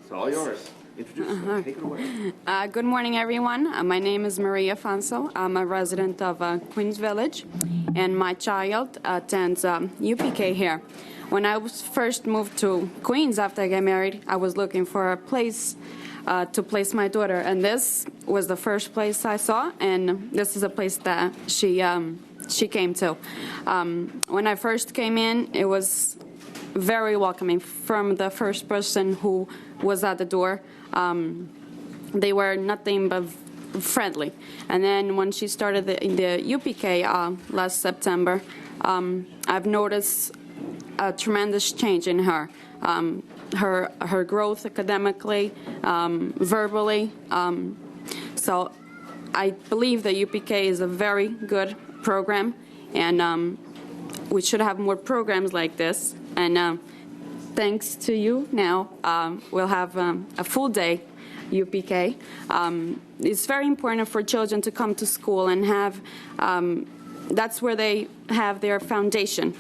It's all yours. Introduce yourself. Take it away. Good morning, everyone. My name is Maria Fanso. I'm a resident of Queens Village, and my child attends UPK here. When I was first moved to Queens after I got married, I was looking for a place to place my daughter, and this was the first place I saw, and this is a place that she came to. When I first came in, it was very welcoming from the first person who was at the door. They were nothing but friendly. And then when she started the UPK last September, I've noticed a tremendous change in her. Her growth academically, verbally. So I believe the UPK is a very good program, and we should have more programs like this. And thanks to you now, we'll have a full day UPK. It's very important for children to come to school and have, that's where they have their foundation.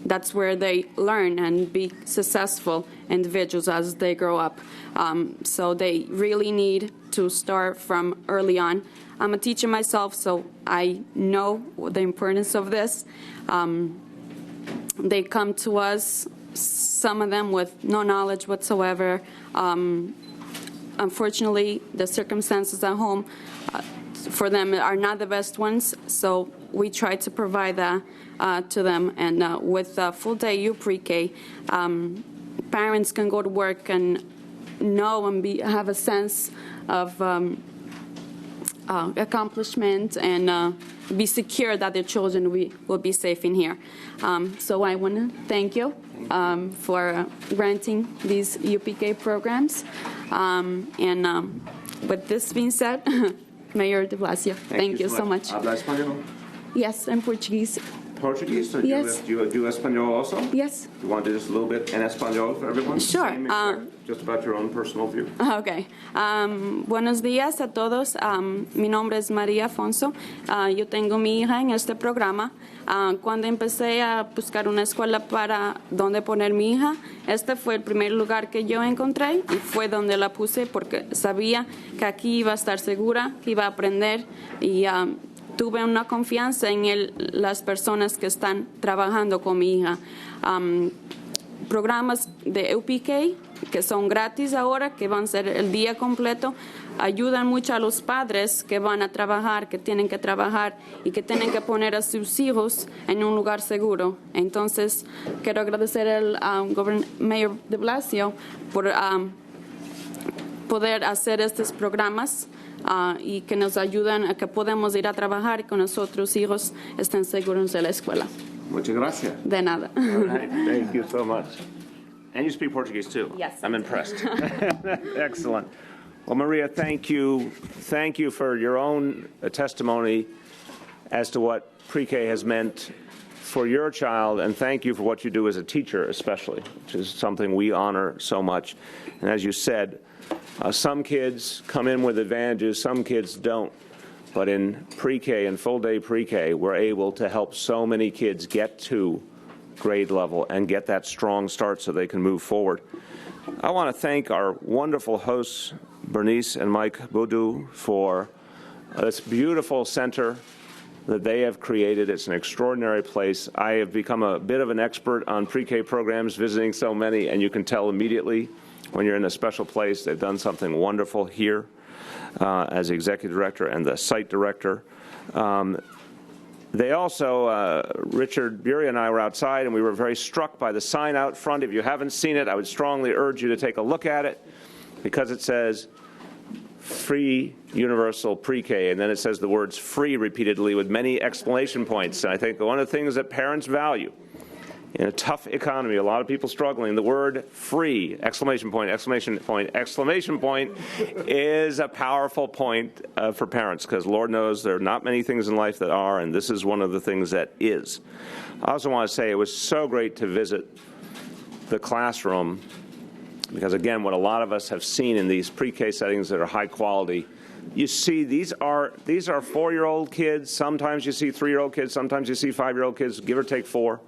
That's where they learn and be successful individuals as they grow up. So they really need to start from early on. I'm a teacher myself, so I know the importance of this. They come to us, some of them with no knowledge whatsoever. Unfortunately, the circumstances at home for them are not the best ones, so we try to provide that to them. And with full-day pre-K, parents can go to work and know and have a sense of accomplishment and be secure that their children will be safe in here. So I want to thank you for granting these UPK programs. And with this being said, Mayor de Blasio, thank you so much. Habla español? Yes, and Portuguese. Portuguese? So Yes. do you do Espanol also? Yes. You want to do just a little bit in Espanol for everyone? Sure. Same exact, just about your own personal view. Okay. Buenos días a todos. Mi nombre es María Afonso. Yo tengo mi hija en este programa. Cuando empecé a buscar una escuela para donde poner mi hija, este fue el primer lugar que yo encontré y fue donde la puse porque sabía que aquí iba a estar segura, que iba a aprender y tuve una confianza en las personas que están trabajando con mi hija. Programas de UPK que son gratis ahora, que van a ser el día completo, ayudan mucho a los padres que van a trabajar, que tienen que trabajar y que tienen que poner a sus hijos en un lugar seguro. Entonces, quiero agradecer al Mayor de Blasio por poder hacer estos programas y que nos ayudan a que podamos ir a trabajar y que nuestros hijos estén seguros de la escuela. Muchas gracias. De nada. All right. Thank you so much. And you speak Portuguese too? Yes. I'm impressed. Excellent. Well, Maria, thank you. Thank you for your own testimony as to what pre-K has meant for your child, and thank you for what you do as a teacher especially, which is something we honor so much. And as you said, some kids come in with advantages, some kids don't. But in pre-K and full-day pre-K, we're able to help so many kids get to grade level and get that strong start so they can move forward. I want to thank our wonderful hosts, Bernice and Mike Boudou, for this beautiful center that they have created. It's an extraordinary place. I have become a bit of an expert on pre-K programs, visiting so many, and you can tell immediately when you're in a special place. They've done something wonderful here as the executive director and the site director. They also, Richard Bury and I were outside, and we were very struck by the sign out front. If you haven't seen it, I would strongly urge you to take a look at it, because it says free universal pre-K, and then it says the words free repeatedly with many exclamation points. And I think one of the things that parents value in a tough economy, a lot of people struggling, the word free, exclamation point, exclamation point, exclamation point, is a powerful point for parents, because Lord knows there are not many things in life that are, and this is one of the things that is. I also want to say it was so great to visit the classroom, because again, what a lot of us have seen in these pre-K settings that are high quality, you see these are 4-year-old kids, sometimes you see 3-year-old kids, sometimes you see 5-year-old kids, give or take 4.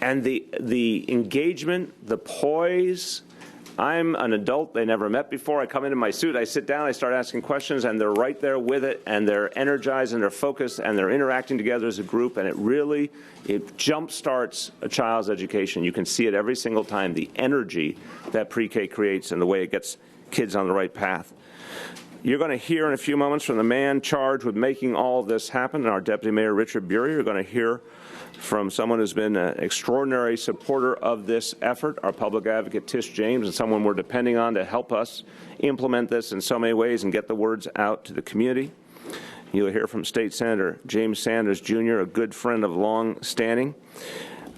And the engagement, the poise, I'm an adult they never met before. I come into my suit, I sit down, I start asking questions, and they're right there with it, and they're energized, and they're focused, and they're interacting together as a group, and it jump-starts a child's education. You can see it every single time, the energy that pre-K creates and the way it gets kids on the right path. You're going to hear in a few moments from the man charged with making all of this happen, our Deputy Mayor Richard Bury. You're going to hear from someone who's been an extraordinary supporter of this effort, our public advocate Tish James, and someone we're depending on to help us implement this in so many ways and get the words out to the community. You'll hear from State Senator James Sanders, Jr., a good friend of long standing.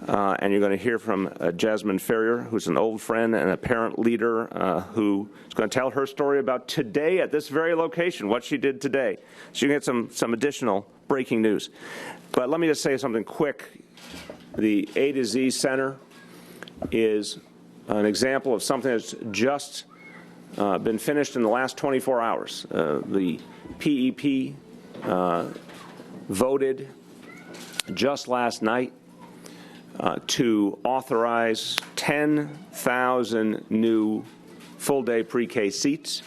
And you're going to hear from Jasmine Ferrier, who's an old friend and a parent leader who is going to tell her story about today at this very location, what she did today. So you can get some additional breaking news. But let me just say something quick. The A to Z Center is an example of something that's just been finished in the last 24 hours. The PEP voted just last night to authorize 10,000 new full-day pre-K seats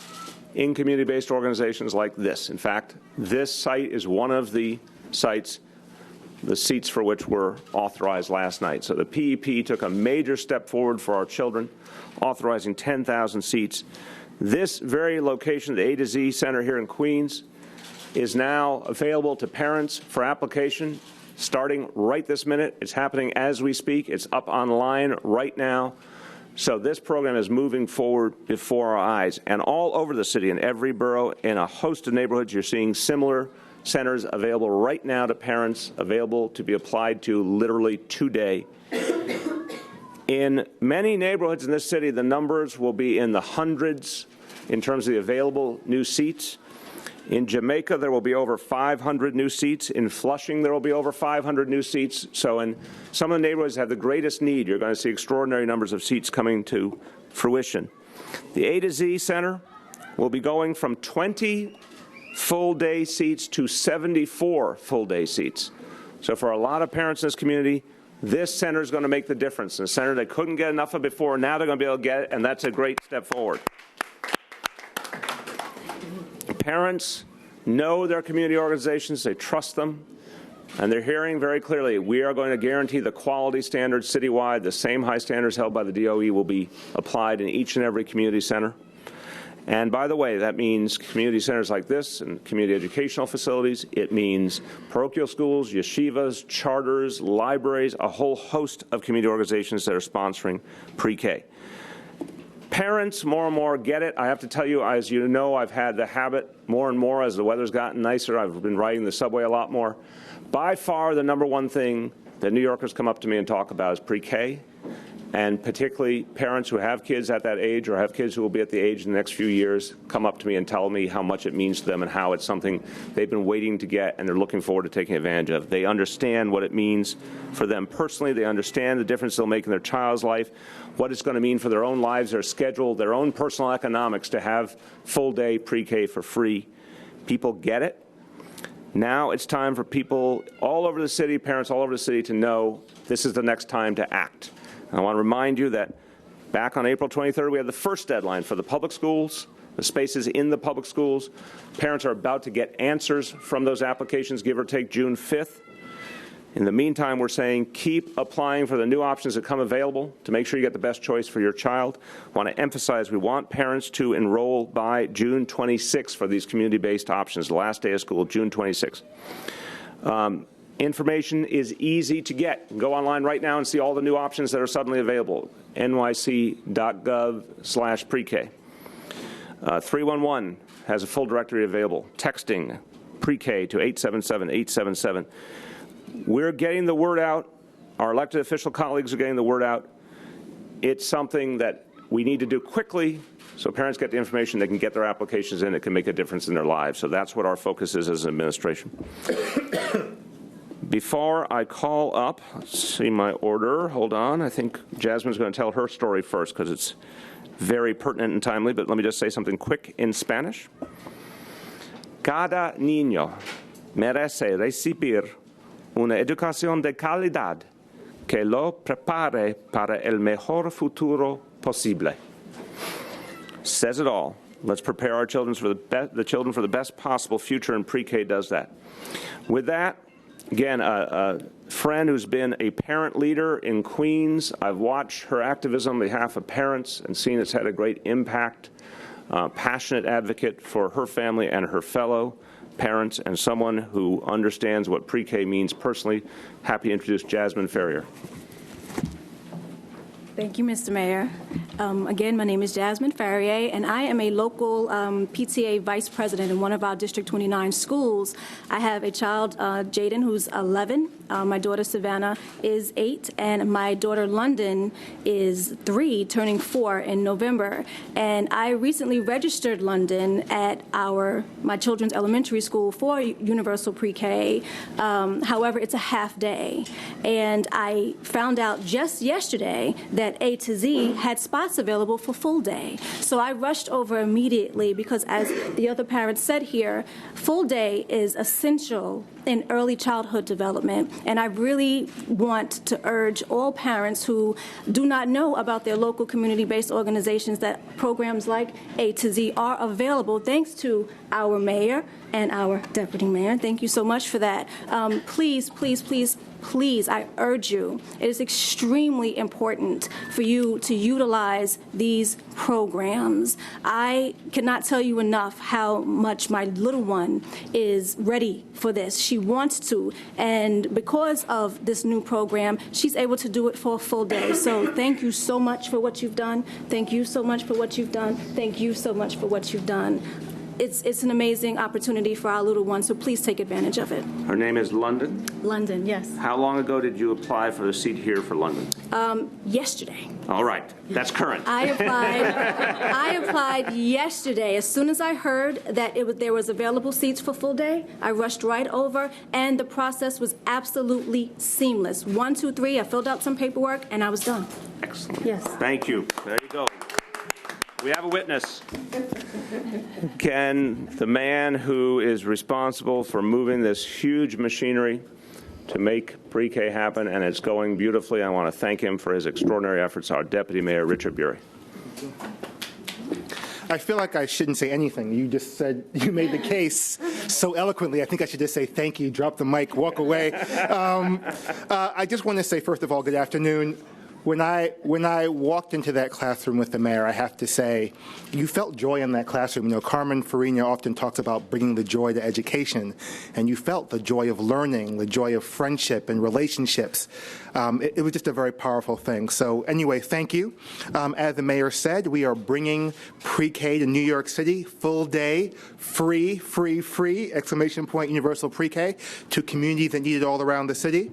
in community-based organizations like this. In fact, this site is one of the sites, the seats for which were authorized last night. So the PEP took a major step forward for our children, authorizing 10,000 seats. This very location, the A to Z Center here in Queens, is now available to parents for application starting right this minute. It's happening as we speak. It's up online right now. So this program is moving forward before our eyes. And all over the city, in every borough, in a host of neighborhoods, you're seeing similar centers available right now to parents, available to be applied to literally today. In many neighborhoods in this city, the numbers will be in the hundreds in terms of the available new seats. In Jamaica, there will be over 500 new seats. In Flushing, there will be over 500 new seats. So in some of the neighborhoods that have the greatest need, you're going to see extraordinary numbers of seats coming to fruition. The A to Z Center will be going from 20 full-day seats to 74 full-day seats. So for a lot of parents in this community, this center is going to make the difference. A center they couldn't get enough of before, now they're going to be able to get it, and that's a great step forward. Parents know their community organizations, they trust them, and they're hearing very clearly, we are going to guarantee the quality standards citywide. The same high standards held by the DOE will be applied in each and every community center. And by the way, that means community centers like this and community educational facilities. It means parochial schools, yeshivas, charters, libraries, a whole host of community organizations that are sponsoring pre-K. Parents more and more get it. I have to tell you, as you know, I've had the habit more and more as the weather's gotten nicer. I've been riding the subway a lot more. By far, the number one thing that New Yorkers come up to me and talk about is pre-K, and particularly parents who have kids at that age or have kids who will be at the age in the next few years come up to me and tell me how much it means to them and how it's something they've been waiting to get and they're looking forward to taking advantage of. They understand what it means for them personally. They understand the difference they'll make in their child's life, what it's going to mean for their own lives, their schedule, their own personal economics to have full-day pre-K for free. People get it. Now it's time for people all over the city, parents all over the city, to know this is the next time to act. I want to remind you that back on April 23rd, we had the first deadline for the public schools, the spaces in the public schools. Parents are about to get answers from those applications, give or take June 5th. In the meantime, we're saying keep applying for the new options that come available to make sure you get the best choice for your child. I want to emphasize we want parents to enroll by June 26th for these community-based options, the last day of school, June 26th. Information is easy to get. You can go online right now and see all the new options that are suddenly available. nyc.gov/pre-K. 311 has a full directory available. Texting pre-K to 877-877. We're getting the word out. Our elected official colleagues are getting the word out. It's something that we need to do quickly so parents get the information, they can get their applications in, it can make a difference in their lives. So that's what our focus is as an administration. Before I call up, let's see my order. Hold on. I think Jasmine's going to tell her story first because it's very pertinent and timely, but let me just say something quick in Spanish. Cada niño merece recibir una educación de calidad que lo prepare para el mejor futuro posible. says it all. Let's prepare our children for the children for the best possible future, and pre-K does that. With that, again, a friend who's been a parent leader in Queens. I've watched her activism on behalf of parents and seen it's had a great impact. Passionate advocate for her family and her fellow parents, and someone who understands what pre-K means personally. Happy to introduce Jasmine Ferrier. Thank you, Mr. Mayor. Again, my name is Jasmine Ferrier, and I am a local PTA vice president in one of our District 29 schools. I have a child, Jaden, who's 11. My daughter, Savannah, is 8, and my daughter, London, is 3, turning 4 in November. And I recently registered London at my children's elementary school for universal pre-K. However, it's a half day. And I found out just yesterday that A to Z had spots available for full day. So I rushed over immediately because, as the other parents said here, full day is essential in early childhood development. And I really want to urge all parents who do not know about their local community-based organizations that programs like A to Z are available, thanks to our mayor and our deputy mayor. Thank you so much for that. Please, please, please, please, I urge you, it is extremely important for you to utilize these programs. I cannot tell you enough how much my little one is ready for this. She wants to, and because of this new program, she's able to do it for a full day. So thank you so much for what you've done. Thank you so much for what you've done. Thank you so much for what you've done. It's an amazing opportunity for our little one, so please take advantage of it. Her name is London? London, yes. How long ago did you apply for the seat here for London? Yesterday. All right. That's current. I applied yesterday. As soon as I heard that there was available seats for full day, I rushed right over, and the process was absolutely seamless. 1, 2, 3, I filled out some paperwork, and I was done. Excellent. Yes. Thank you. There you go. We have a witness. Can the man who is responsible for moving this huge machinery to make pre-K happen, and it's going beautifully, I want to thank him for his extraordinary efforts, our Deputy Mayor, Richard Bury. I feel like I shouldn't say anything. You just said, you made the case so eloquently. I think I should just say thank you, drop the mic, walk away. I just want to say, first of all, good afternoon. When I walked into that classroom with the mayor, I have to say, you felt joy in that classroom. You know, Carmen Farina often talks about bringing the joy to education, and you felt the joy of learning, the joy of friendship and relationships. It was just a very powerful thing. So anyway, thank you. As the mayor said, we are bringing pre-K to New York City, full day, free, free, free, exclamation point, universal pre-K to communities that need it all around the city.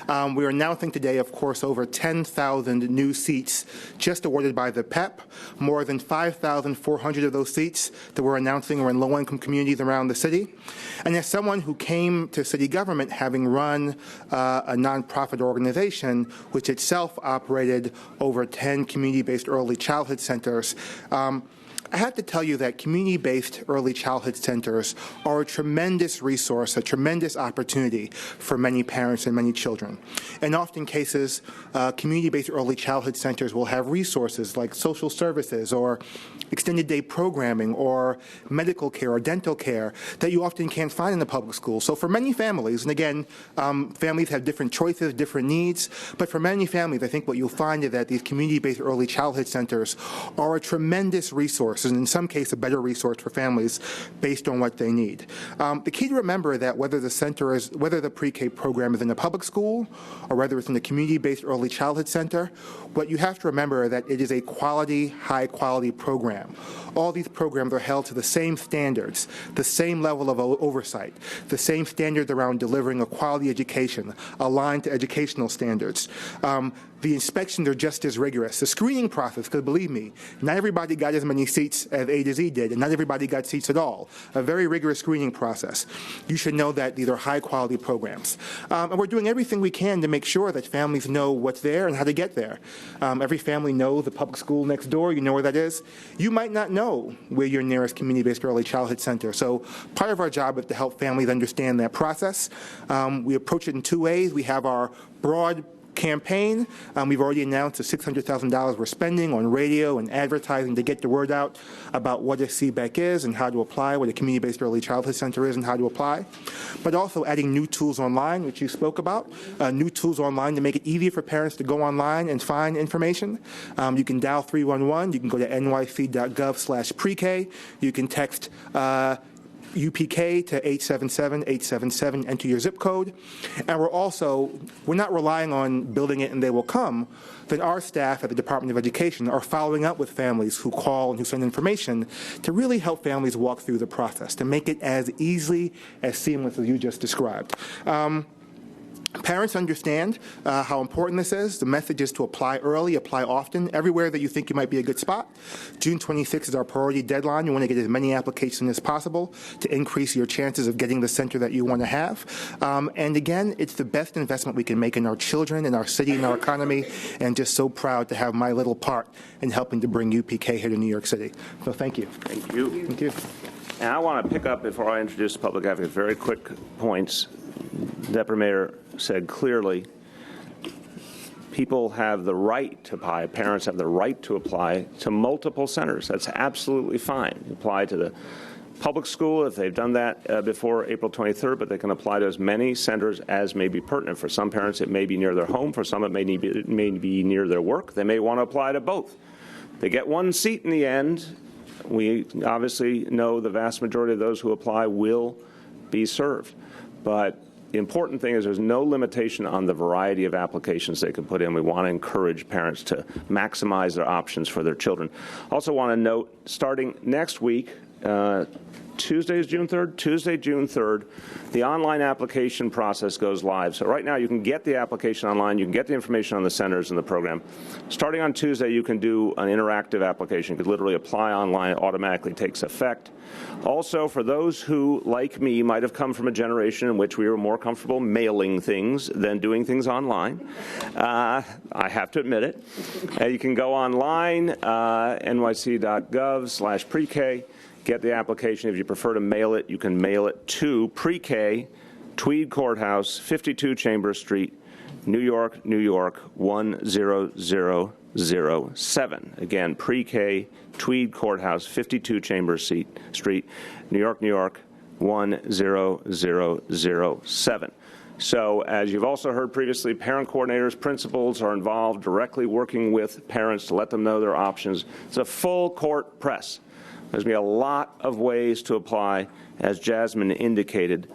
We are announcing today, of course, over 10,000 new seats just awarded by the PEP. More than 5,400 of those seats that we're announcing are in low-income communities around the city. And as someone who came to city government having run a nonprofit organization which itself operated over 10 community-based early childhood centers, I have to tell you that community-based early childhood centers are a tremendous resource, a tremendous opportunity for many parents and many children. In often cases, community-based early childhood centers will have resources like social services or extended day programming or medical care or dental care that you often can't find in the public school. So for many families, and again, families have different choices, different needs, but for many families, I think what you'll find is that these community-based early childhood centers are a tremendous resource, and in some cases a better resource for families based on what they need. The key to remember that whether the pre-K program is in a public school or whether it's in a community-based early childhood center, what you have to remember is that it is a quality, high-quality program. All these programs are held to the same standards, the same level of oversight, the same standards around delivering a quality education aligned to educational standards. The inspections are just as rigorous. The screening process, because believe me, not everybody got as many seats as A to Z did, and not everybody got seats at all. A very rigorous screening process. You should know that these are high-quality programs. And we're doing everything we can to make sure that families know what's there and how to get there. Every family knows the public school next door. You know where that is. You might not know where your nearest community-based early childhood center. So part of our job is to help families understand that process. We approach it in two ways. We have our broad campaign. We've already announced the $600,000 we're spending on radio and advertising to get the word out about what a CBEC is and how to apply, what a community-based early childhood center is and how to apply, but also adding new tools online, which you spoke about, new tools online to make it easier for parents to go online and find information. You can dial 311. You can go to nyc.gov/pre-K. You can text UPK to 877-877, enter your zip code. And we're not relying on building it and they will come, then our staff at the Department of Education are following up with families who call and who send information to really help families walk through the process, to make it as easy, as seamless as you just described. Parents understand how important this is. The message is to apply early, apply often, everywhere that you think you might be a good spot. June 26th is our priority deadline. You want to get as many applications as possible to increase your chances of getting the center that you want to have. And again, it's the best investment we can make in our children, in our city, in our economy, and just so proud to have my little part in helping to bring UPK here to New York City. So thank you. Thank you. Thank you. And I want to pick up, before I introduce the public advocate, very quick points. Deputy Mayor said clearly, people have the right to apply, parents have the right to apply to multiple centers. That's absolutely fine. Apply to the public school if they've done that before April 23rd, but they can apply to as many centers as may be pertinent. For some parents, it may be near their home. For some, it may be near their work. They may want to apply to both. They get one seat in the end. We obviously know the vast majority of those who apply will be served. But the important thing is there's no limitation on the variety of applications they can put in. We want to encourage parents to maximize their options for their children. Also want to note, starting next week, Tuesday is June 3rd? Tuesday, June 3rd, the online application process goes live. So right now you can get the application online, you can get the information on the centers and the program. Starting on Tuesday, you can do an interactive application. You could literally apply online, it automatically takes effect. Also, for those who, like me, might have come from a generation in which we were more comfortable mailing things than doing things online, I have to admit it. You can go online, nyc.gov/pre-K. Get the application. If you prefer to mail it, you can mail it to Pre-K, Tweed Courthouse, 52 Chambers Street, New York, New York, 10007. Again, Pre-K, Tweed Courthouse, 52 Chambers Street, New York, New York, 10007. So, as you've also heard previously, parent coordinators, principals are involved directly working with parents to let them know their options. It's a full court press. There's going to be a lot of ways to apply. As Jasmine indicated,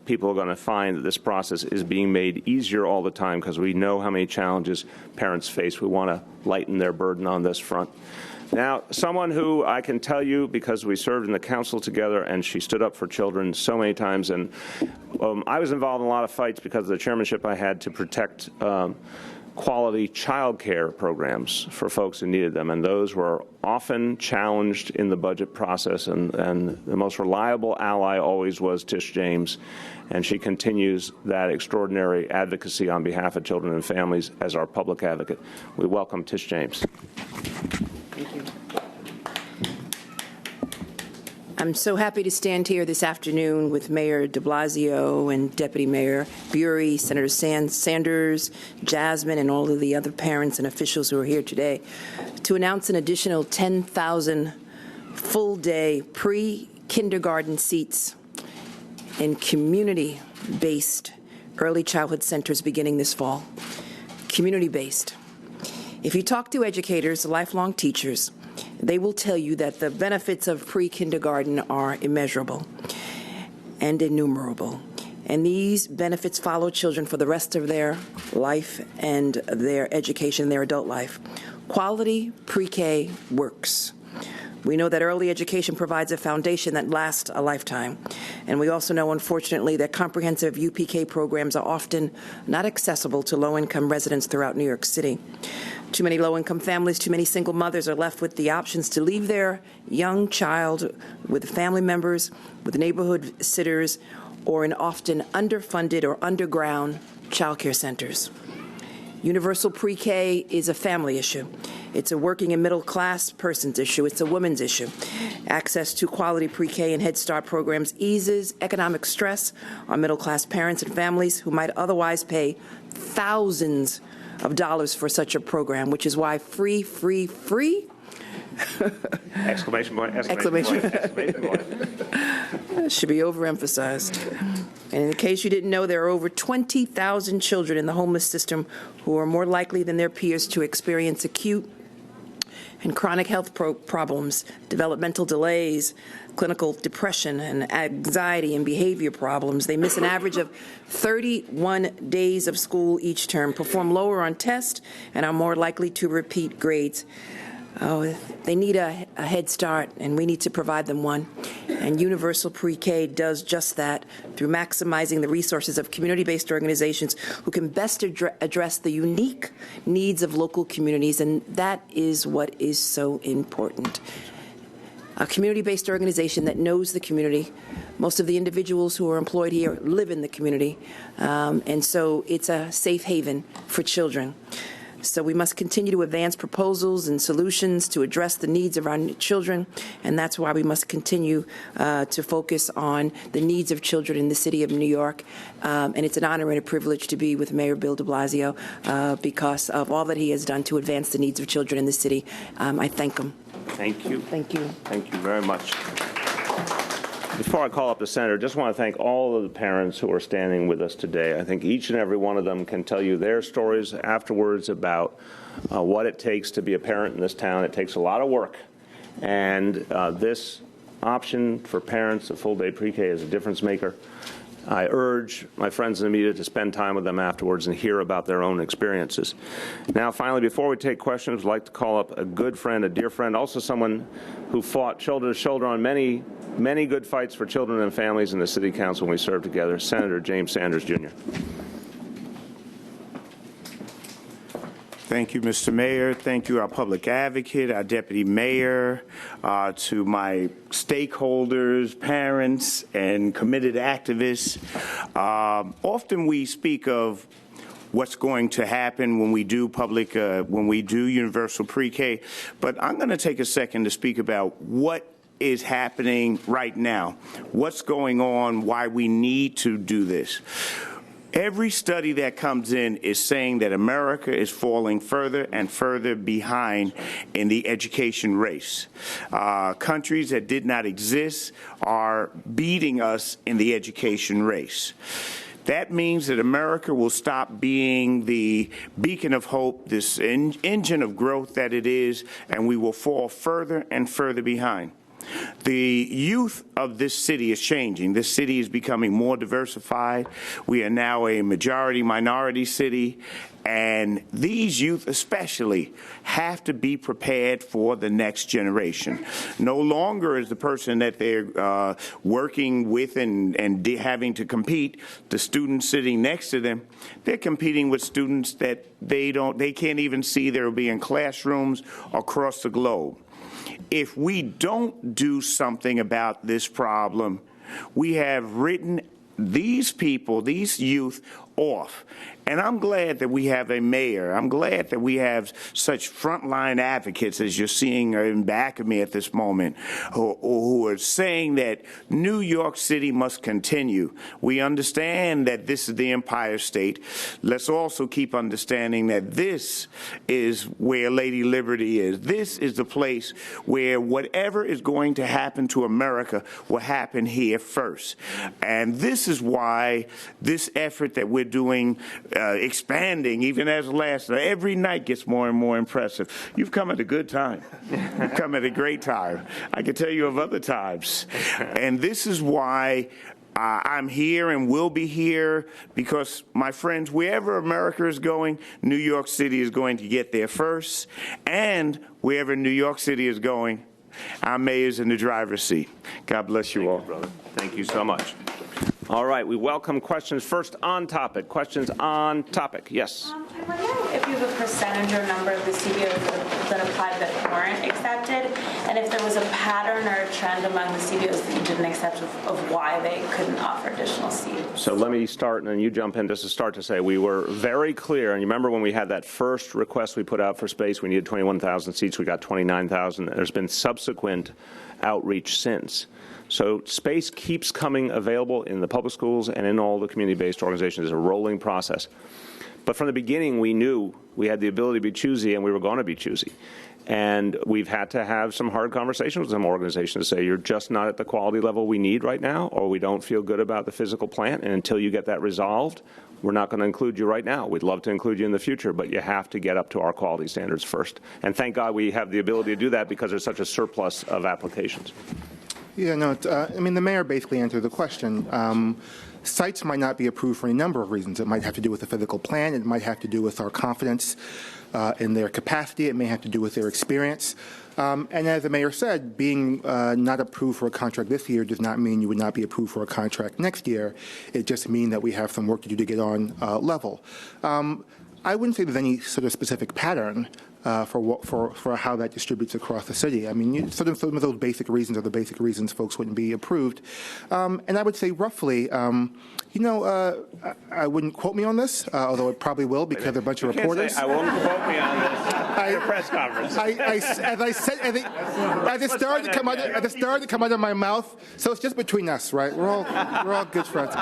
people are going to find that this process is being made easier all the time because we know how many challenges parents face. We want to lighten their burden on this front. Now, someone who I can tell you, because we served in the council together and she stood up for children so many times, and I was involved in a lot of fights because of the chairmanship I had to protect quality child care programs for folks who needed them, and those were often challenged in the budget process, and the most reliable ally always was Tish James, and she continues that extraordinary advocacy on behalf of children and families as our public advocate. We welcome Tish James. Thank you. I'm so happy to stand here this afternoon with Mayor de Blasio and Deputy Mayor Bury, Senator Sanders, Jasmine, and all of the other parents and officials who are here today to announce an additional 10,000 full-day pre-kindergarten seats in community-based early childhood centers beginning this fall. Community-based. If you talk to educators, lifelong teachers, they will tell you that the benefits of pre-kindergarten are immeasurable and innumerable. And these benefits follow children for the rest of their life and their education, their adult life. Quality pre-K works. We know that early education provides a foundation that lasts a lifetime. And we also know, unfortunately, that comprehensive UPK programs are often not accessible to low-income residents throughout New York City. Too many low-income families, too many single mothers are left with the options to leave their young child with family members, with neighborhood sitters, or in often underfunded or underground child care centers. Universal pre-K is a family issue. It's a working and middle-class person's issue. It's a woman's issue. Access to quality pre-K and Head Start programs eases economic stress on middle-class parents and families who might otherwise pay thousands of dollars for such a program, which is why free Exclamation point, Exclamation. exclamation point. should be overemphasized. And in case you didn't know, there are over 20,000 children in the homeless system who are more likely than their peers to experience acute and chronic health problems, developmental delays, clinical depression, and anxiety and behavior problems. They miss an average of 31 days of school each term, perform lower on tests, and are more likely to repeat grades. Oh, they need a Head Start, and we need to provide them one. And Universal Pre-K does just that through maximizing the resources of community-based organizations who can best address the unique needs of local communities, and that is what is so important. A community-based organization that knows the community. Most of the individuals who are employed here live in the community, and so it's a safe haven for children. So we must continue to advance proposals and solutions to address the needs of our children, and that's why we must continue to focus on the needs of children in the city of New York. And it's an honor and a privilege to be with Mayor Bill de Blasio because of all that he has done to advance the needs of children in the city. I thank him. Thank you. Thank you. Thank you very much. Before I call up the senator, just want to thank all of the parents who are standing with us today. I think each and every one of them can tell you their stories afterwards about what it takes to be a parent in this town. It takes a lot of work, and this option for parents of full-day pre-K is a difference maker. I urge my friends in the media to spend time with them afterwards and hear about their own experiences. Now, finally, before we take questions, I'd like to call up a good friend, a dear friend, also someone who fought shoulder to shoulder on many good fights for children and families in the City Council when we served together, Senator James Sanders, Jr. Thank you, Mr. Mayor. Thank you, our public advocate, our deputy mayor, to my stakeholders, parents, and committed activists. Often we speak of what's going to happen when we do universal pre-K, but I'm going to take a second to speak about what is happening right now, what's going on, why we need to do this. Every study that comes in is saying that America is falling further and further behind in the education race. Countries that did not exist are beating us in the education race. That means that America will stop being the beacon of hope, this engine of growth that it is, and we will fall further and further behind. The youth of this city is changing. This city is becoming more diversified. We are now a majority-minority city, and these youth especially have to be prepared for the next generation. No longer is the person that they're working with and having to compete, the students sitting next to them, they're competing with students that they can't even see. They'll be in classrooms across the globe. If we don't do something about this problem, we have written these people, these youth, off. And I'm glad that we have a mayor. I'm glad that we have such frontline advocates, as you're seeing in back of me at this moment, who are saying that New York City must continue. We understand that this is the Empire State. Let's also keep understanding that this is where Lady Liberty is. This is the place where whatever is going to happen to America will happen here first. And this is why this effort that we're doing, expanding, even as last night, every night gets more and more impressive. You've come at a good time. You've come at a great time. I can tell you of other times. And this is why I'm here and will be here, because, my friends, wherever America is going, New York City is going to get there first. And wherever New York City is going, our mayor's in the driver's seat. God bless you all. Thank you, brother. Thank you so much. All right, we welcome questions first on topic. Questions on topic. Yes. I'm wondering if you have a percentage or number of the CBOs that applied that weren't accepted, and And if there was a pattern or a trend among the CBOs that you didn't accept of why they couldn't offer additional seats? So let me start, and then you jump in just to start to say we were very clear, and you remember when we had that first request we put out for space, we needed 21,000 seats, we got 29,000. There's been subsequent outreach since. So space keeps coming available in the public schools and in all the community-based organizations. It's a rolling process. But from the beginning, we knew we had the ability to be choosy, and we were going to be choosy. And we've had to have some hard conversations with some organizations to say, you're just not at the quality level we need right now, or we don't feel good about the physical plant, and until you get that resolved, we're not going to include you right now. We'd love to include you in the future, but you have to get up to our quality standards first. And thank God we have the ability to do that because there's such a surplus of applications. Yeah, no, I mean, the mayor basically answered the question. Sites might not be approved for any number of reasons. It might have to do with the physical plan. It might have to do with our confidence in their capacity. It may have to do with their experience. And as the mayor said, being not approved for a contract this year does not mean you would not be approved for a contract next year. It just means that we have some work to do to get on level. I wouldn't say there's any sort of specific pattern for how that distributes across the city. I mean, some of those basic reasons are the basic reasons folks wouldn't be approved. And I would say roughly, I wouldn't quote me on this, although it probably will because there are a bunch of reporters. I won't quote me on this at a press conference. As I said, as it started to come out of my mouth, so it's just between us, right? We're all good friends.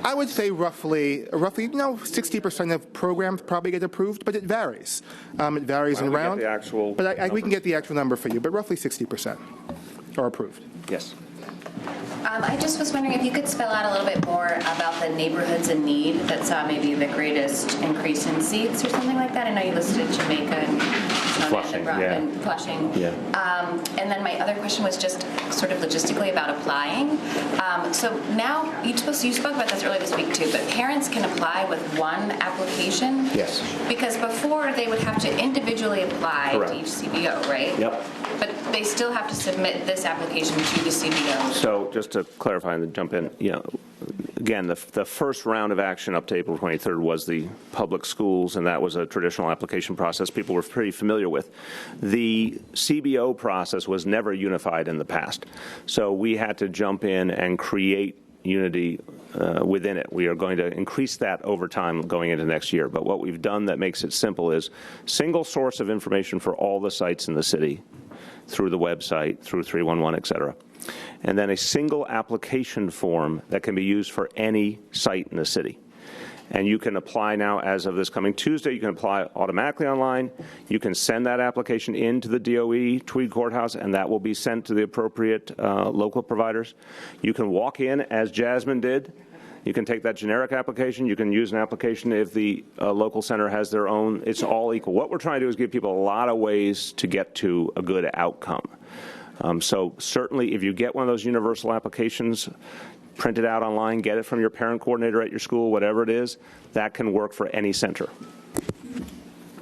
I would say roughly, 60% of programs probably get approved, but it varies. It varies around. We can get the actual number for you, but roughly 60% are approved. Yes. I just was wondering if you could spell out a little bit more about the neighborhoods in need that saw maybe the greatest increase in seats or something like that. I know you listed Jamaica and Flushing, and Flushing. Yeah. And then my other question was just sort of logistically about applying. So now, you spoke about this earlier this week too, but parents can apply with one application? Yes. Because before they would have to individually apply Correct. to each CBO, right? Yep. But they still have to submit this application to the CBO. So just to clarify and jump in, again, the first round of action up to April 23rd was the public schools, and that was a traditional application process people were pretty familiar with. The CBO process was never unified in the past, so we had to jump in and create unity within it. We are going to increase that over time going into next year, but what we've done that makes it simple is single source of information for all the sites in the city through the website, through 311, et cetera. And then a single application form that can be used for any site in the city. And you can apply now as of this coming Tuesday. You can apply automatically online. You can send that application into the DOE Tweed Courthouse, and that will be sent to the appropriate local providers. You can walk in, as Jasmine did. You can take that generic application. You can use an application if the local center has their own. It's all equal. What we're trying to do is give people a lot of ways to get to a good outcome. So certainly if you get one of those universal applications, print it out online, get it from your parent coordinator at your school, whatever it is, that can work for any center.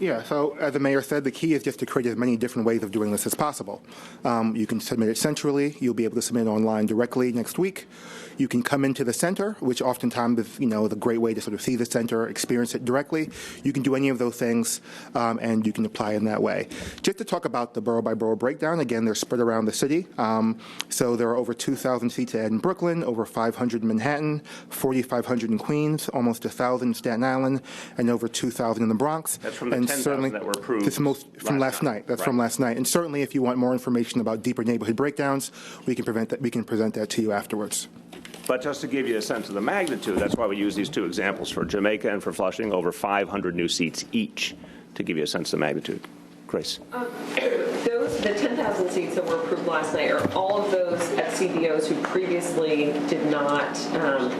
Yeah, so as the mayor said, the key is just to create as many different ways of doing this as possible. You can submit it centrally. You'll be able to submit it online directly next week. You can come into the center, which oftentimes is, the great way to sort of see the center, experience it directly. You can do any of those things, and you can apply in that way. Just to talk about the borough-by-borough breakdown, again, they're spread around the city. So there are over 2,000 seats in Brooklyn, over 500 in Manhattan, 4,500 in Queens, almost 1,000 in Staten Island, and over 2,000 in the Bronx. That's from the 10,000 that were approved from last night. That's from last night. And certainly, if you want more information about deeper neighborhood breakdowns, we can present that to you afterwards. But just to give you a sense of the magnitude, that's why we use these two examples for Jamaica and for Flushing, over 500 new seats each, to give you a sense of the magnitude. Grace. The 10,000 seats that were approved last night, are all of those at CBOs who previously did not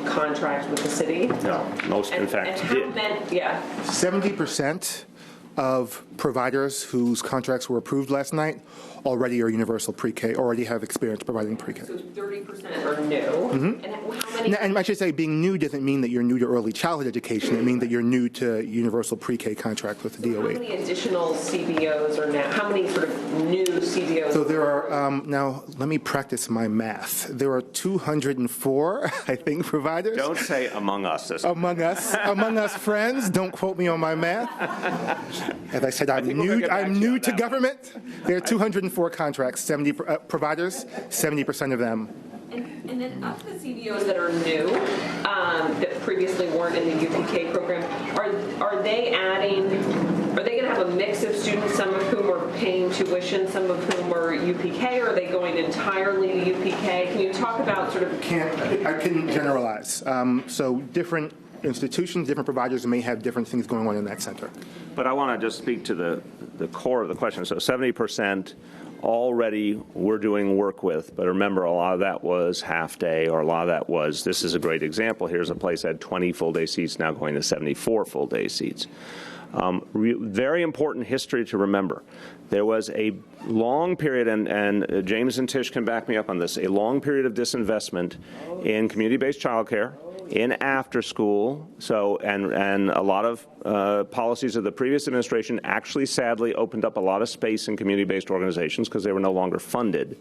contract with the city? No, most in fact did. 70% of providers whose contracts were approved last night already are universal pre-K, already have experience providing pre-K. So 30% are new. Mm-hmm. And how many? And I should say, being new doesn't mean that you're new to early childhood education. It means that you're new to universal pre-K contract with the DOE. How many additional CBOs are now? How many sort of new CBOs? So there are, now let me practice my math. There are 204, I think, providers. Don't say among us. Among us friends. Don't quote me on my math. As I said, I'm think we'll new. get back to I'm you new on to that. government. There are 204 contracts, 70 providers, 70% of them. And then of the CBOs that are new, that previously weren't in the UPK program, are they going to have a mix of students, some of whom are paying tuition, some of whom are UPK, or are they going entirely to UPK? Can you talk about sort of... I couldn't generalize. So different institutions, different providers may have different things going on in that center. But I want to just speak to the core of the question. So 70% already we're doing work with, but remember, a lot of that was half day, or a lot of that was, this is a great example. Here's a place that had 20 full-day seats, now going to 74 full-day seats. Very important history to remember. There was a long period, and James and Tish can back me up on this, a long period of disinvestment in community-based childcare, in after school, and a lot of policies of the previous administration actually sadly opened up a lot of space in community-based organizations because they were no longer funded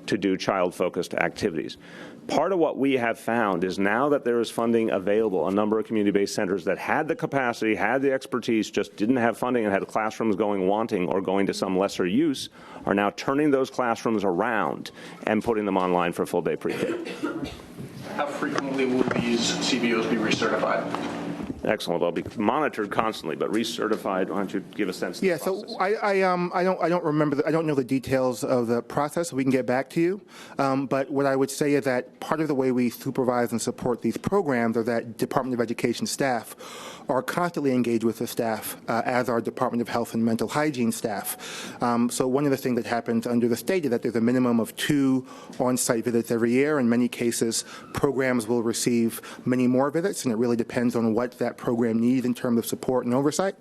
to do child-focused activities. Part of what we have found is now that there is funding available, a number of community-based centers that had the capacity, had the expertise, just didn't have funding and had classrooms going wanting or going to some lesser use, are now turning those classrooms around and putting them online for full-day pre-K. How frequently will these CBOs be recertified? Excellent. They'll be monitored constantly, but recertified. Why don't you give a sense of the process? So I don't remember. I don't know the details of the process. We can get back to you. But what I would say is that part of the way we supervise and support these programs are that Department of Education staff are constantly engaged with the staff, as our Department of Health and Mental Hygiene staff. So one of the things that happens under the state is that there's a minimum of 2 on-site visits every year. In many cases, programs will receive many more visits, and it really depends on what that program needs in terms of support and oversight.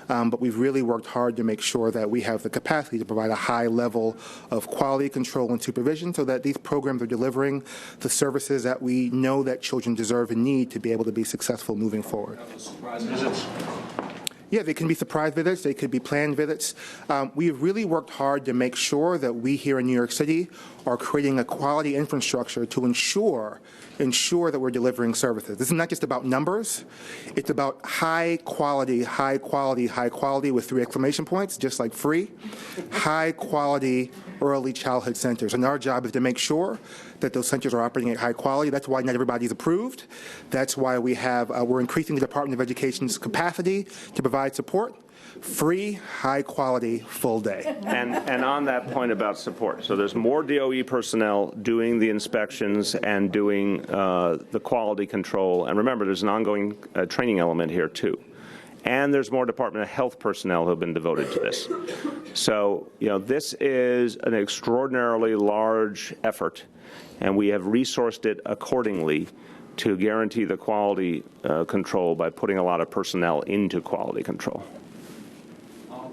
But we've really worked hard to make sure that we have the capacity to provide a high level of quality control and supervision so that these programs are delivering the services that we know that children deserve and need to be able to be successful moving forward. Surprise visits? Yeah, they can be surprise visits. They could be planned visits. We've really worked hard to make sure that we here in New York City are creating a quality infrastructure to ensure that we're delivering services. This is not just about numbers. It's about high quality with 3 exclamation points, just like free, high quality early childhood centers. And our job is to make sure that those centers are operating at high quality. That's why not everybody's approved. That's why we're increasing the Department of Education's capacity to provide support. Free, high quality, full day. And on that point about support, so there's more DOE personnel doing the inspections and doing the quality control. And remember, there's an ongoing training element here too. And there's more Department of Health personnel who have been devoted to this. So, this is an extraordinarily large effort, and we have resourced it accordingly to guarantee the quality control by putting a lot of personnel into quality control.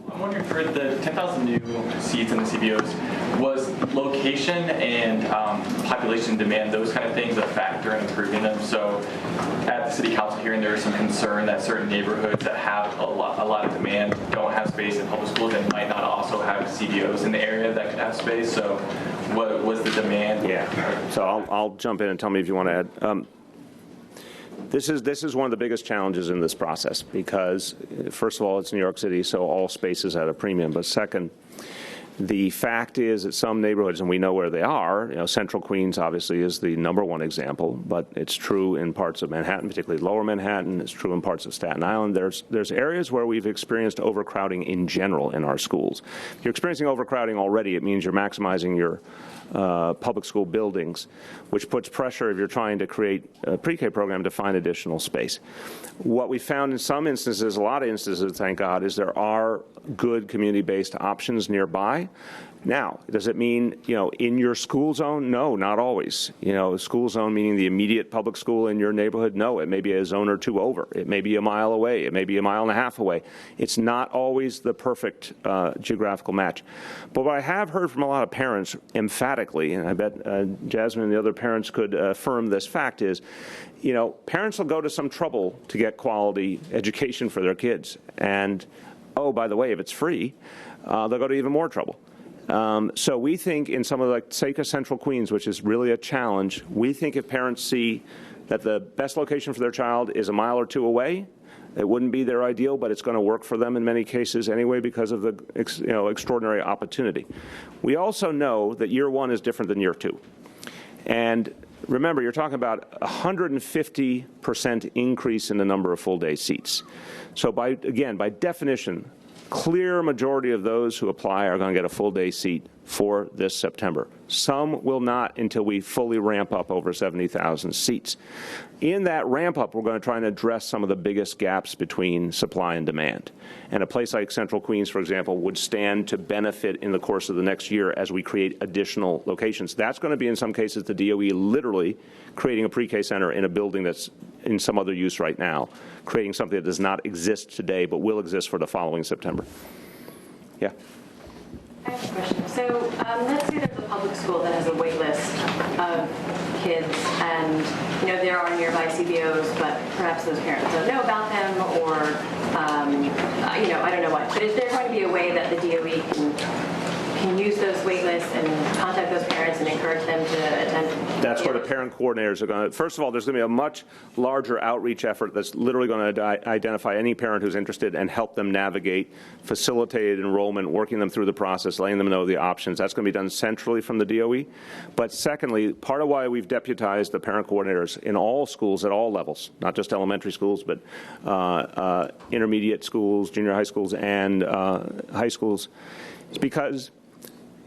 I'm wondering, for the 10,000 new seats in the CBOs, was location and population demand, those kind of things, a factor in improving them? So at the city council hearing, there was some concern that certain neighborhoods that have a lot of demand don't have space in public schools and might not also have CBOs in the area that could have space. So what was the demand? Yeah, so I'll jump in and tell me if you want to add. This is one of the biggest challenges in this process because, first of all, it's New York City, so all space is at a premium. But second, the fact is that some neighborhoods, and we know where they are, Central Queens obviously is the #1 example, but it's true in parts of Manhattan, particularly Lower Manhattan. It's true in parts of Staten Island. There's areas where we've experienced overcrowding in general in our schools. If you're experiencing overcrowding already, it means you're maximizing your public school buildings, which puts pressure if you're trying to create a pre-K program to find additional space. What we found in some instances, a lot of instances, thank God, is there are good community-based options nearby. Now, does it mean, in your school zone? No, not always. School zone meaning the immediate public school in your neighborhood? No, it may be a zone or 2 over. It may be a mile away. It may be a mile and a half away. It's not always the perfect geographical match. But what I have heard from a lot of parents emphatically, and I bet Jasmine and the other parents could affirm this fact, is, parents will go to some trouble to get quality education for their kids. And, oh, by the way, if it's free, they'll go to even more trouble. So we think in some of Central Queens, which is really a challenge, we think if parents see that the best location for their child is a mile or 2 away, It wouldn't be their ideal, but it's going to work for them in many cases anyway because of the extraordinary opportunity. We also know that year one is different than year two. And remember, you're talking about a 150% increase in the number of full-day seats. So by definition, clear majority of those who apply are going to get a full-day seat for this September. Some will not until we fully ramp up over 70,000 seats. In that ramp up, we're going to try and address some of the biggest gaps between supply and demand. And a place like Central Queens, for example, would stand to benefit in the course of the next year as we create additional locations. That's going to be, in some cases, the DOE literally creating a pre-K center in a building that's in some other use right now, creating something that does not exist today but will exist for the following September. Yeah. I have a question. So let's say there's a public school that has a wait list of kids, and there are nearby CBOs, but perhaps those parents don't know about them, or I don't know what. But is there going to be a way that the DOE can use those wait lists and contact those parents and encourage them to attend? That's where the parent coordinators are going to. First of all, there's going to be a much larger outreach effort that's literally going to identify any parent who's interested and help them navigate facilitated enrollment, working them through the process, letting them know the options. That's going to be done centrally from the DOE. But secondly, part of why we've deputized the parent coordinators in all schools at all levels, not just elementary schools, but intermediate schools, junior high schools, and high schools, is because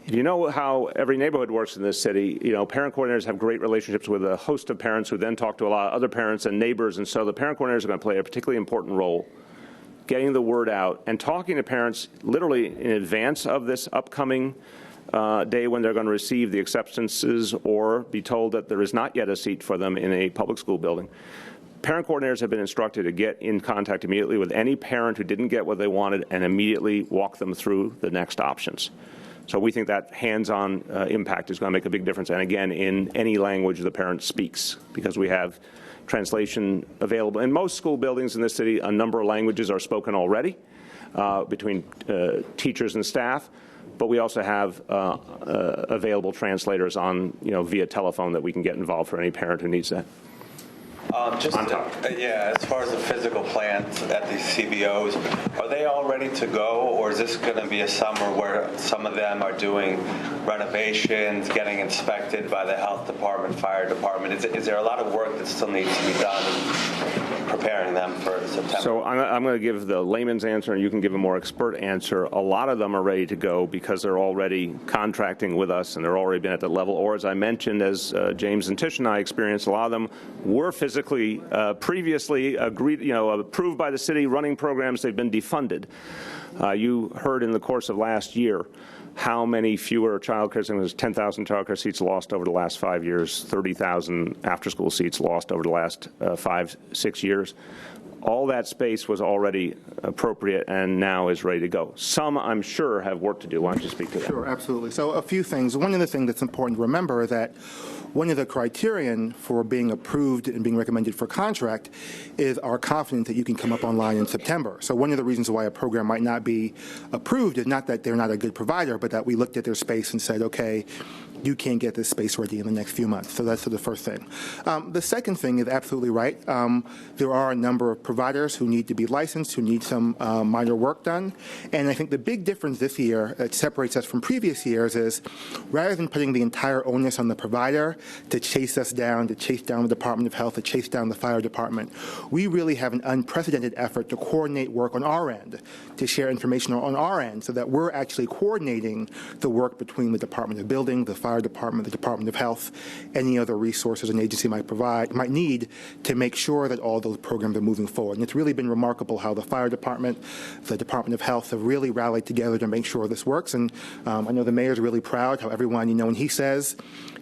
if you know how every neighborhood works in this city, parent coordinators have great relationships with a host of parents who then talk to a lot of other parents and neighbors, and so the parent coordinators are going to play a particularly important role getting the word out and talking to parents literally in advance of this upcoming day when they're going to receive the acceptances or be told that there is not yet a seat for them in a public school building. Parent coordinators have been instructed to get in contact immediately with any parent who didn't get what they wanted and immediately walk them through the next options. So we think that hands-on impact is going to make a big difference, and again, in any language the parent speaks, because we have translation available. In most school buildings in this city, a number of languages are spoken already between teachers and staff, but we also have available translators on, via telephone that we can get involved for any parent who needs that. As far as the physical plans at these CBOs, are they all ready to go, or is this going to be a summer where some of them are doing renovations, getting inspected by the health department, fire department? Is there a lot of work that still needs to be done preparing them for September? So I'm going to give the layman's answer, and you can give a more expert answer. A lot of them are ready to go because they're already contracting with us, and they're already been at that level. Or, as I mentioned, as James and Tish and I experienced, a lot of them were physically previously agreed, approved by the city, running programs. They've been defunded. You heard in the course of last year how many fewer child care, there's 10,000 child care seats lost over the last 5 years, 30,000 after-school seats lost over the last 5-6 years. All that space was already appropriate and now is ready to go. Some, I'm sure, have work to do. Why don't you speak to that? Sure, absolutely. So a few things. One of the things that's important to remember is that one of the criterion for being approved and being recommended for contract is our confidence that you can come up online in September. So one of the reasons why a program might not be approved is not that they're not a good provider, but that we looked at their space and said, okay, you can't get this space ready in the next few months. So that's the first thing. The second thing is absolutely right. There are a number of providers who need to be licensed, who need some minor work done. And I think the big difference this year that separates us from previous years is rather than putting the entire onus on the provider to chase us down, to chase down the Department of Health, to chase down the fire department, we really have an unprecedented effort to coordinate work on our end, to share information on our end, so that we're actually coordinating the work between the Department of Building, the fire department, the Department of Health, any other resources an agency might need to make sure that all those programs are moving forward. And it's really been remarkable how the fire department, the Department of Health have really rallied together to make sure this works. And I know the mayor's really proud how everyone, when he says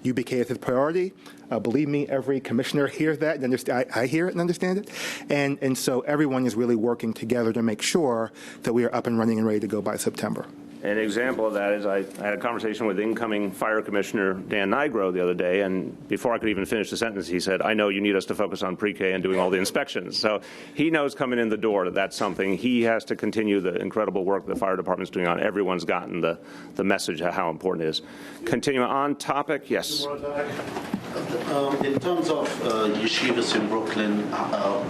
UBK is his priority, believe me, every commissioner hears that and I hear it and understand it. And so everyone is really working together to make sure that we are up and running and ready to go by September. An example of that is I had a conversation with incoming Fire Commissioner Dan Nigro the other day, and before I could even finish the sentence, he said, I know you need us to focus on pre-K and doing all the inspections. So he knows coming in the door that that's something. He has to continue the incredible work the fire department's doing on. Everyone's gotten the message of how important it is. Continuing on topic, yes. In terms of yeshivas in Brooklyn,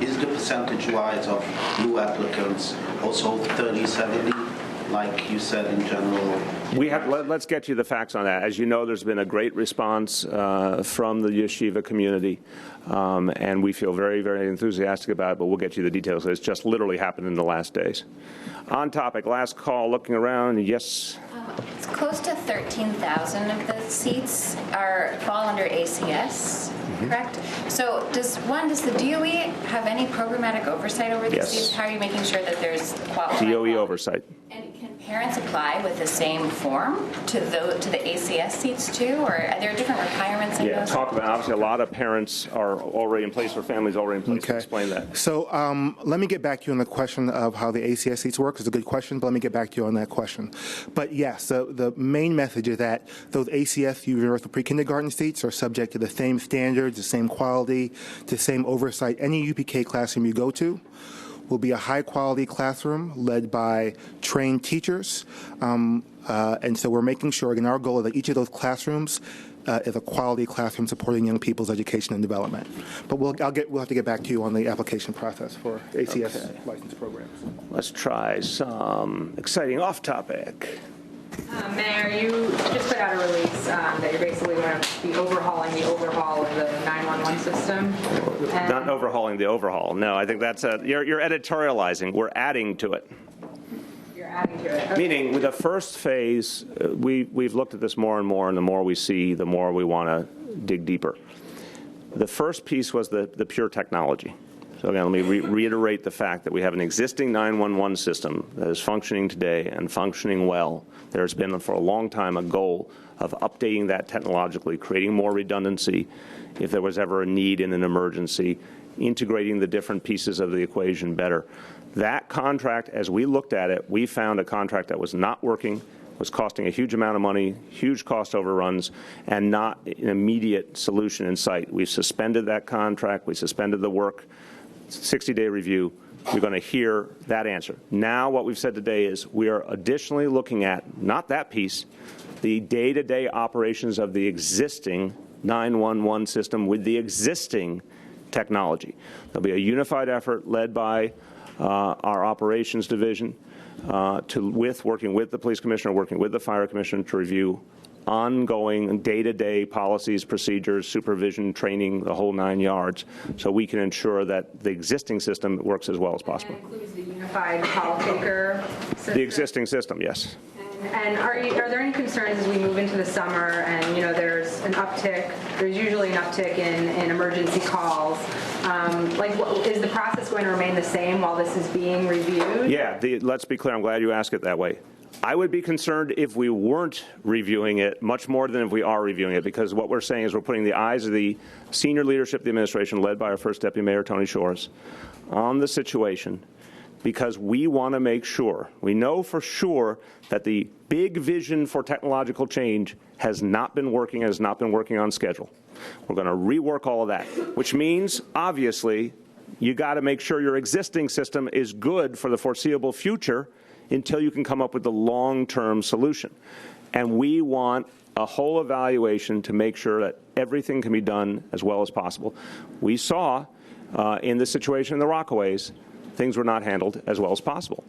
is the percentage-wise of new applicants also 30-70, like you said in general? Let's get you the facts on that. As you know, there's been a great response from the yeshiva community, and we feel very, very enthusiastic about it, but we'll get you the details. It's just literally happened in the last days. On topic, last call, looking around, yes? It's close to 13,000 of the seats fall under ACS, correct? So does the DOE have any programmatic oversight over these Yes. seats? How are you making sure that there's quality? DOE oversight. And can parents apply with the same form to the ACS seats too, or are there different requirements in Yeah, those? talk about, obviously, a lot of parents are already in place, or families already in place. Okay. Explain that. So let me get back to you on the question of how the ACS seats work. It's a good question, but let me get back to you on that question. But yes, the main message is that those ACS universal pre-kindergarten seats are subject to the same standards, the same quality, the same oversight. Any UPK classroom you go to will be a high-quality classroom led by trained teachers. And so we're making sure, again, our goal is that each of those classrooms is a quality classroom supporting young people's education and development. But we'll have to get back to you on the application process for ACS license programs. Let's try some exciting off-topic. Mayor, you just put out a release that you're basically going to be overhauling the overhaul of the 911 system. Not overhauling the overhaul. No, I think that's you're editorializing. We're adding to it. You're adding to it. Okay. Meaning, with the first phase, we've looked at this more and more, and the more we see, the more we want to dig deeper. The first piece was the pure technology. So again, let me reiterate the fact that we have an existing 911 system that is functioning today and functioning well. There's been for a long time a goal of updating that technologically, creating more redundancy if there was ever a need in an emergency, integrating the different pieces of the equation better. That contract, as we looked at it, we found a contract that was not working, was costing a huge amount of money, huge cost overruns, and not an immediate solution in sight. We've suspended that contract. We suspended the work. 60-day review. You're going to hear that answer. Now what we've said today is we are additionally looking at, not that piece, the day-to-day operations of the existing 911 system with the existing technology. There'll be a unified effort led by our operations division working with the police commissioner, working with the fire commissioner to review ongoing day-to-day policies, procedures, supervision, training, the whole 9 yards, so we can ensure that the existing system works as well as possible. And that includes the unified call taker system? The existing system, yes. And are there any concerns as we move into the summer and, there's an uptick, there's usually an uptick in emergency calls. Is the process going to remain the same while this is being reviewed? Yeah, let's be clear. I'm glad you asked it that way. I would be concerned if we weren't reviewing it much more than if we are reviewing it, because what we're saying is we're putting the eyes of the senior leadership of the administration, led by our first Deputy Mayor, Tony Shores, on the situation, because we want to make sure, we know for sure that the big vision for technological change has not been working on schedule. We're going to rework all of that, which means, obviously, you got to make sure your existing system is good for the foreseeable future until you can come up with the long-term solution. And we want a whole evaluation to make sure that everything can be done as well as possible. We saw in the situation in the Rockaways, things were not handled as well as possible.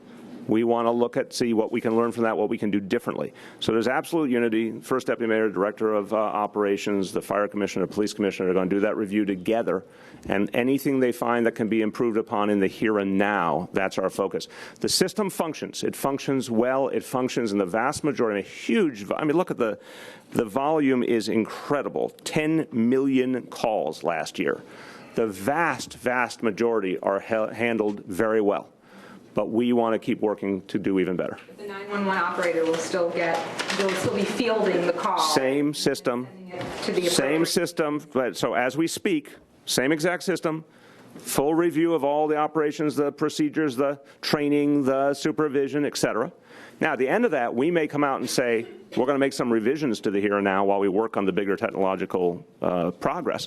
We want to see what we can learn from that, what we can do differently. So there's absolute unity. First Deputy Mayor, Director of Operations, the Fire Commissioner, the Police Commissioner are going to do that review together. And anything they find that can be improved upon in the here and now, that's our focus. The system functions. It functions well. It functions in the vast majority. Look at the volume is incredible. 10 million calls last year. The vast, vast majority are handled very well. But we want to keep working to do even better. The 911 operator will still be fielding the call. Same system, but so as we speak, same exact system, full review of all the operations, the procedures, the training, the supervision, et cetera. Now, at the end of that, we may come out and say, we're going to make some revisions to the here and now while we work on the bigger technological progress.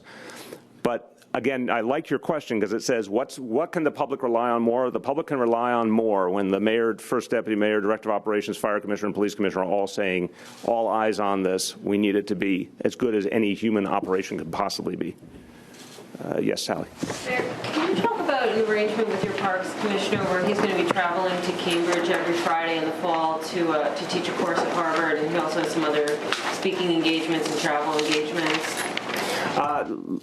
But again, I like your question because it says, what can the public rely on more? The public can rely on more when the mayor, first deputy mayor, director of operations, fire commissioner, and police commissioner are all saying, all eyes on this. We need it to be as good as any human operation could possibly be. Yes, Sally. Mayor, can you talk about an arrangement with your Parks Commissioner where he's going to be traveling to Cambridge every Friday in the fall to teach a course at Harvard, and he also has some other speaking engagements and travel engagements?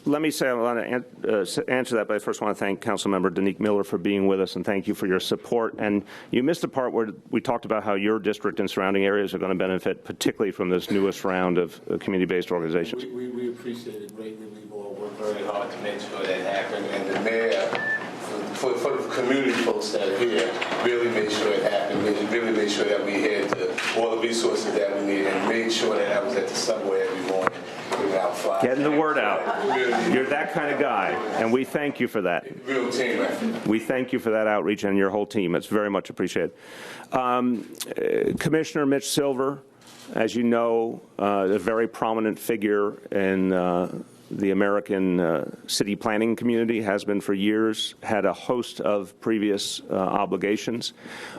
Let me say, I want to answer that, but I first want to thank Councilmember Danique Miller for being with us, and thank you for your support. And you missed a part where we talked about how your district and surrounding areas are going to benefit, particularly from this newest round of community-based organizations. We appreciate it greatly. We've all worked very hard to make sure that happened, and the mayor, for the community folks that are here, really made sure it happened. Really made sure that we had all the resources that we need, and made sure that I was at the subway every morning. Getting the word out. You're that kind of guy, and we thank you for that. Real team effort. We thank you for that outreach and your whole team. It's very much appreciated. Commissioner Mitch Silver, as you know, a very prominent figure in the American city planning community, has been for years, had a host of previous obligations.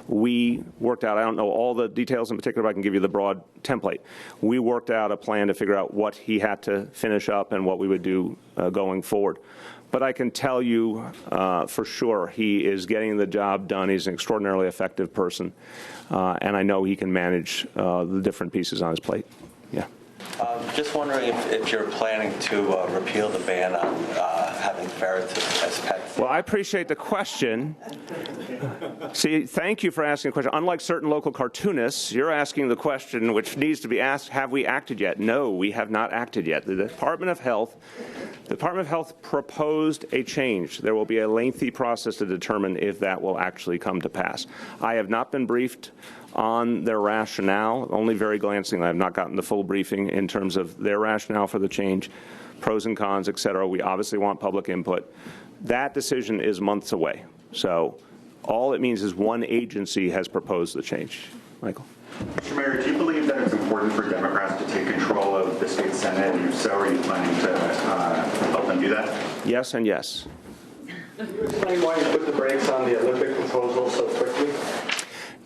We worked out, I don't know all the details in particular, but I can give you the broad template. We worked out a plan to figure out what he had to finish up and what we would do going forward. But I can tell you for sure he is getting the job done. He's an extraordinarily effective person, and I know he can manage the different pieces on his plate. Yeah. Just wondering if you're planning to repeal the ban on having ferrets as pets. Well, I appreciate the question. See, thank you for asking the question. Unlike certain local cartoonists, you're asking the question which needs to be asked, have we acted yet? No, we have not acted yet. The Department of Health proposed a change. There will be a lengthy process to determine if that will actually come to pass. I have not been briefed on their rationale, only very glancingly. I have not gotten the full briefing in terms of their rationale for the change, pros and cons, et cetera. We obviously want public input. That decision is months away. So all it means is one agency has proposed the change. Michael? Mr. Mayor, do you believe that it's important for Democrats to take control of the state Senate? And if so, are you planning to help them do that? Yes and yes. Can you explain why you put the brakes on the Olympic proposal so quickly?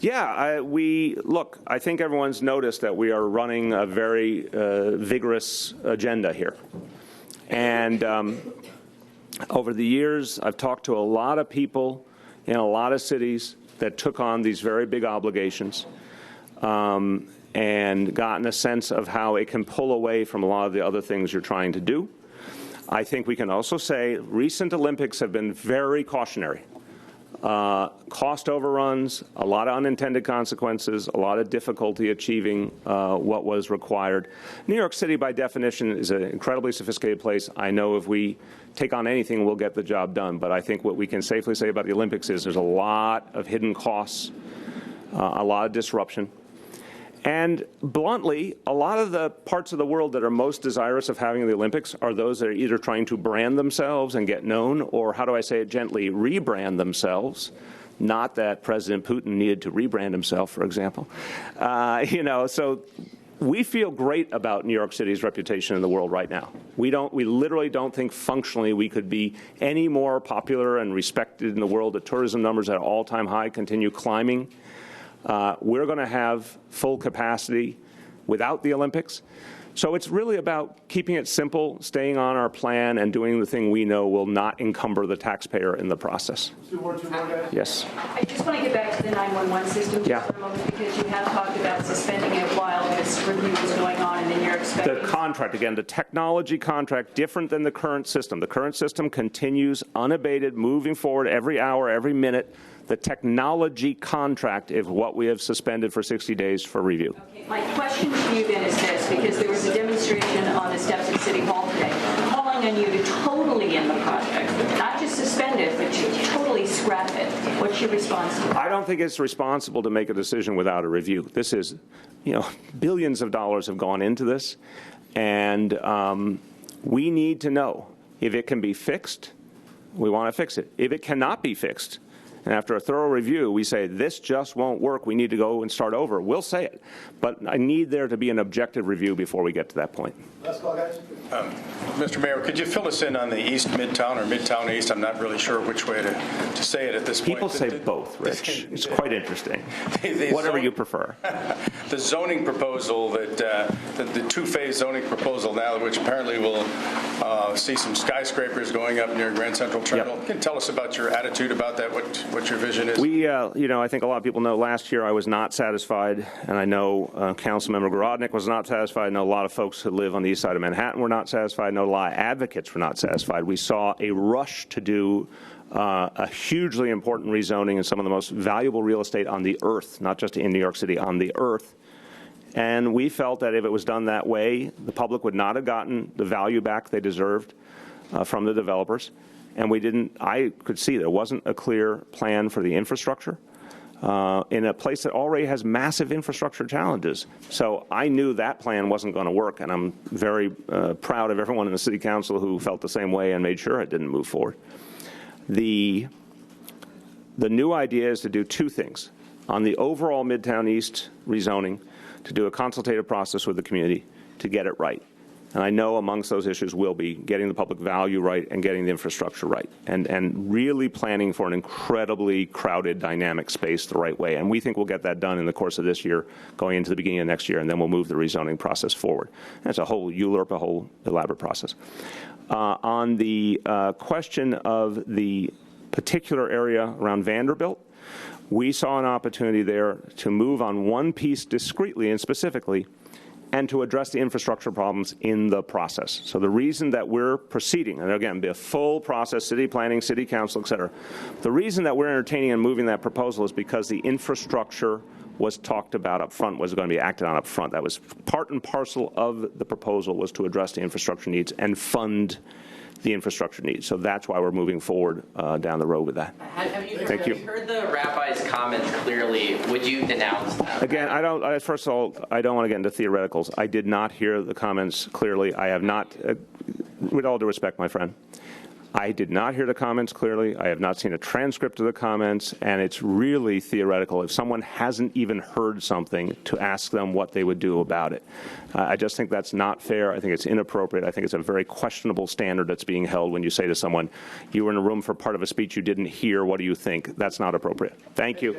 Yeah, look, I think everyone's noticed that we are running a very vigorous agenda here. And over the years, I've talked to a lot of people in a lot of cities that took on these very big obligations and gotten a sense of how it can pull away from a lot of the other things you're trying to do. I think we can also say recent Olympics have been very cautionary. Cost overruns, a lot of unintended consequences, a lot of difficulty achieving what was required. New York City, by definition, is an incredibly sophisticated place. I know if we take on anything, we'll get the job done. But I think what we can safely say about the Olympics is there's a lot of hidden costs, a lot of disruption. And bluntly, a lot of the parts of the world that are most desirous of having the Olympics are those that are either trying to brand themselves and get known, or, how do I say it gently, rebrand themselves. Not that President Putin needed to rebrand himself, for example. So we feel great about New York City's reputation in the world right now. We literally don't think functionally we could be any more popular and respected in the world. The tourism numbers at an all-time high continue climbing. We're going to have full capacity without the Olympics. So it's really about keeping it simple, staying on our plan, and doing the thing we know will not encumber the taxpayer in the process. Yes. I just want to get back to the 911 system just for a moment, because you have talked about suspending it while this review is going on, and then you're expecting... The contract, again, the technology contract, different than the current system. The current system continues unabated, moving forward every hour, every minute. The technology contract is what we have suspended for 60 days for review. Okay. My question to you then is this, because there was a demonstration on the steps at City Hall today calling on you to totally end the project, not just suspend it, but to totally scrap it. What's your response to that? I don't think it's responsible to make a decision without a review. This is, billions of dollars have gone into this, and we need to know if it can be fixed. We want to fix it. If it cannot be fixed, and after a thorough review, we say, this just won't work, we need to go and start over, we'll say it. But I need there to be an objective review before we get to that point. Last call, guys. Mr. Mayor, could you fill us in on the East Midtown or Midtown East? I'm not really sure which way to say it at this point. People say both, Rich. It's quite interesting. Whatever you prefer. The zoning proposal, the two-phase zoning proposal now, which apparently will see some skyscrapers going up near Grand Central Terminal. Can you tell us about your attitude about that, what your vision is? We, I think a lot of people know last year I was not satisfied, and I know Councilmember Gorodnick was not satisfied. I know a lot of folks who live on the east side of Manhattan were not satisfied. I know a lot of advocates were not satisfied. We saw a rush to do a hugely important rezoning in some of the most valuable real estate on the earth, not just in New York City, on the earth. And we felt that if it was done that way, the public would not have gotten the value back they deserved from the developers. And I could see there wasn't a clear plan for the infrastructure in a place that already has massive infrastructure challenges. So I knew that plan wasn't going to work, and I'm very proud of everyone in the City Council who felt the same way and made sure it didn't move forward. The new idea is to do two things. On the overall Midtown East rezoning, to do a consultative process with the community to get it right. And I know amongst those issues will be getting the public value right and getting the infrastructure right, and really planning for an incredibly crowded, dynamic space the right way. And we think we'll get that done in the course of this year, going into the beginning of next year, and then we'll move the rezoning process forward. That's a whole ULURP, a whole elaborate process. On the question of the particular area around Vanderbilt, we saw an opportunity there to move on one piece discreetly and specifically, and to address the infrastructure problems in the process. So the reason that we're proceeding, and again, be a full process, city planning, city council, et cetera, the reason that we're entertaining and moving that proposal is because the infrastructure was talked about up front, was going to be acted on up front. That was part and parcel of the proposal, was to address the infrastructure needs and fund the infrastructure needs. So that's why we're moving forward down the road with that. Have you heard the rabbi's comments clearly? Would you denounce them? Again, first of all, I don't want to get into theoreticals. I did not hear the comments clearly. I have not, with all due respect, my friend, I did not hear the comments clearly. I have not seen a transcript of the comments, and it's really theoretical. If someone hasn't even heard something, to ask them what they would do about it. I just think that's not fair. I think it's inappropriate. I think it's a very questionable standard that's being held when you say to someone, you were in a room for part of a speech you didn't hear, what do you think? That's not appropriate. Thank you.